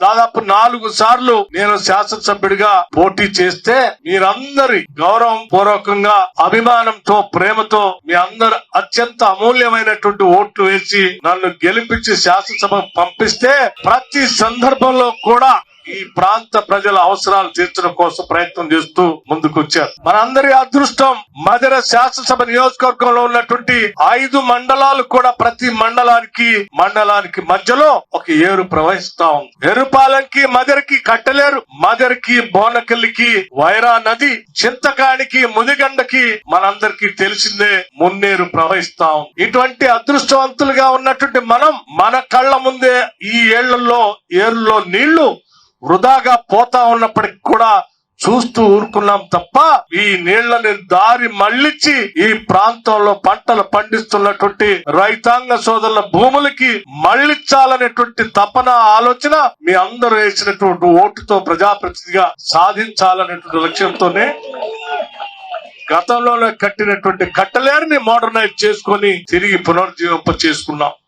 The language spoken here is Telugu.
దాదాపు 4 సార్లు నేను శాసనసభ్యుడిగా పోటీ చేస్తే మీరందరి గౌరవం పూర్వకంగా అభిమానంతో ప్రేమతో మీ అందరు అత్యంత అమూల్యమైనటువంటి ఓట్లు వేసి నన్ను గెలిపించి శాసనసభ పంపిస్తే ప్రతి సందర్భంలో కూడా ఈ ప్రాంత ప్రజల అవసరాలు తీర్చడం కోసం ప్రయత్నం చేస్తూ ముందుకొచ్చారు. మనందరి అదృష్టం మధిర శాసనసభ నియోజకవర్గంలో ఉన్నటువంటి 5 మండలాలు కూడా ప్రతి మండలానికి మధ్యలో ఒక ఏరు ప్రవహిస్తా ఉంది. ఎరుపాలెంకి మధిరకి కట్టలేరు, మధిరకి బోనకల్లికి వైరా నది, చింతకానికి ముదిగండకి మనందరికీ తెలిసిందే మున్నేరు ప్రవహిస్తా ఉంది. ఇటువంటి అదృష్టవంతులుగా ఉన్నటువంటి మనం మన కళ్ళ ముందే ఈ ఏరులో నీళ్లు వృధాగా పోతా ఉన్నప్పటికి కూడా చూస్తూ ఊరుకున్నాం తప్ప ఈ నీళ్లని దారి మళ్లించి ఈ ప్రాంతంలో పంటలు పండిస్తున్నటువంటి రైతాంగ సోదరుల భూములకి మళ్లించాలనేటువంటి తపన ఆలోచన మీ అందరూ వేసినటువంటి ఓటుతో ప్రజాప్రతినిధిగా సాధించాలనేటువంటి లక్ష్యంతోనే గతంలోనే కట్టినటువంటి కట్టలేరుని మోడర్నైజ్ చేసుకొని తిరిగి పునరుజ్జీవింప చేసుకున్నాం.